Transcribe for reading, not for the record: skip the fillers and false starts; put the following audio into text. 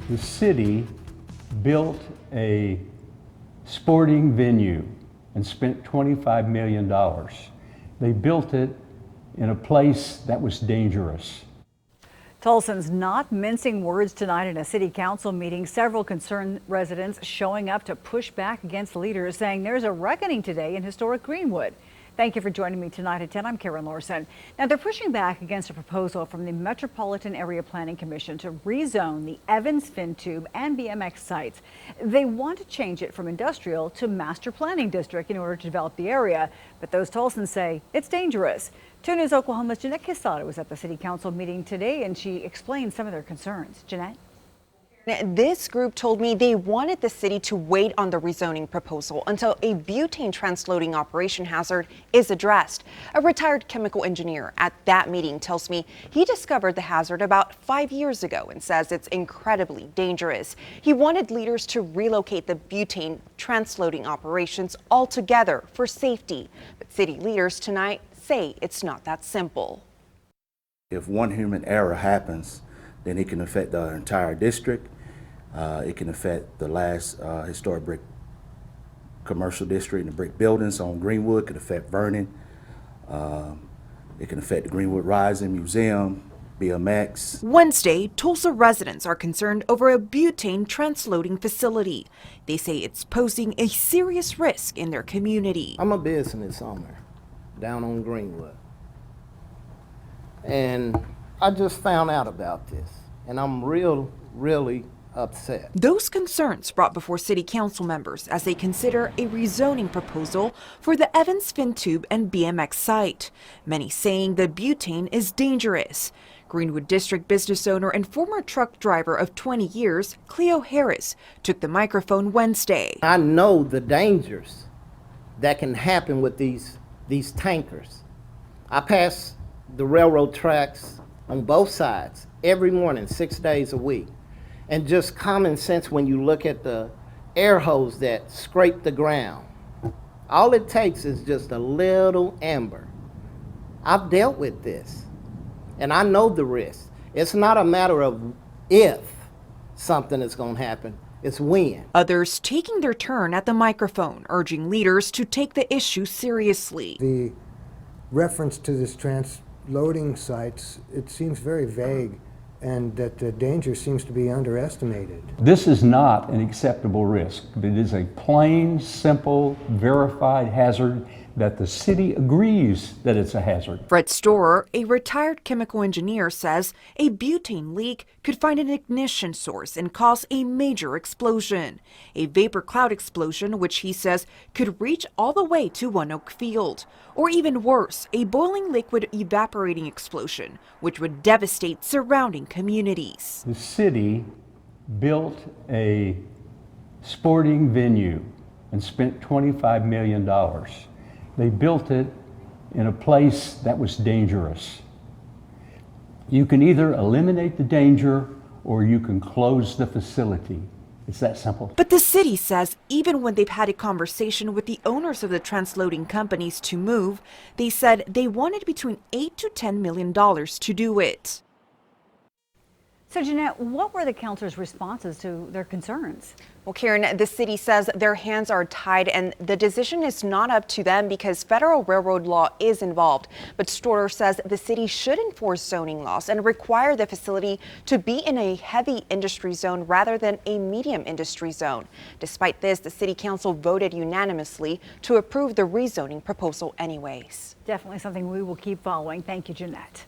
The city built a sporting venue and spent $25 million. They built it in a place that was dangerous. Tulson's not mincing words tonight in a city council meeting. Several concerned residents showing up to push back against leaders, saying there's a reckoning today in historic Greenwood. Thank you for joining me tonight at 10. I'm Karen Larson. Now, they're pushing back against a proposal from the Metropolitan Area Planning Commission to rezone the Evans Fin Tube and BMX sites. They want to change it from industrial to master planning district in order to develop the area. But those Tulsans say it's dangerous. 2 News Oklahoma's Jeanette Quesada was at the city council meeting today, and she explained some of their concerns. Jeanette? This group told me they wanted the city to wait on the rezoning proposal until a butane transloading operation hazard is addressed. A retired chemical engineer at that meeting tells me he discovered the hazard about 5 years ago and says it's incredibly dangerous. He wanted leaders to relocate the butane transloading operations altogether for safety. But city leaders tonight say it's not that simple. If one human error happens, then it can affect the entire district. It can affect the last historic brick commercial district and the brick buildings on Greenwood. It could affect Vernon. It can affect the Greenwood Rising Museum, BMX. Wednesday, Tulsa residents are concerned over a butane transloading facility. They say it's posing a serious risk in their community. I'm a business owner down on Greenwood, and I just found out about this, and I'm really upset. Those concerns brought before city council members as they consider a rezoning proposal for the Evans Fin Tube and BMX site. Many saying the butane is dangerous. Greenwood District business owner and former truck driver of 20 years, Cleo Harris, took the microphone Wednesday. I know the dangers that can happen with these tankers. I pass the railroad tracks on both sides every morning, 6 days a week. And just common sense, when you look at the air hose that scrape the ground, all it takes is just a little amber. I've dealt with this, and I know the risk. It's not a matter of if something is going to happen, it's when. Others taking their turn at the microphone, urging leaders to take the issue seriously. The reference to this transloading sites, it seems very vague, and that the danger seems to be underestimated. This is not an acceptable risk. It is a plain, simple, verified hazard that the city agrees that it's a hazard. Fred Storer, a retired chemical engineer, says a butane leak could find an ignition source and cause a major explosion. A vapor cloud explosion, which he says could reach all the way to One Oak Field. Or even worse, a boiling liquid evaporating explosion, which would devastate surrounding communities. The city built a sporting venue and spent $25 million. They built it in a place that was dangerous. You can either eliminate the danger or you can close the facility. It's that simple. But the city says even when they've had a conversation with the owners of the transloading companies to move, they said they wanted between $8 to $10 million to do it. So, Jeanette, what were the councilors' responses to their concerns? Well, Karen, the city says their hands are tied and the decision is not up to them because federal railroad law is involved. But Storer says the city should enforce zoning laws and require the facility to be in a heavy industry zone rather than a medium industry zone. Despite this, the city council voted unanimously to approve the rezoning proposal anyways. Definitely something we will keep following. Thank you, Jeanette.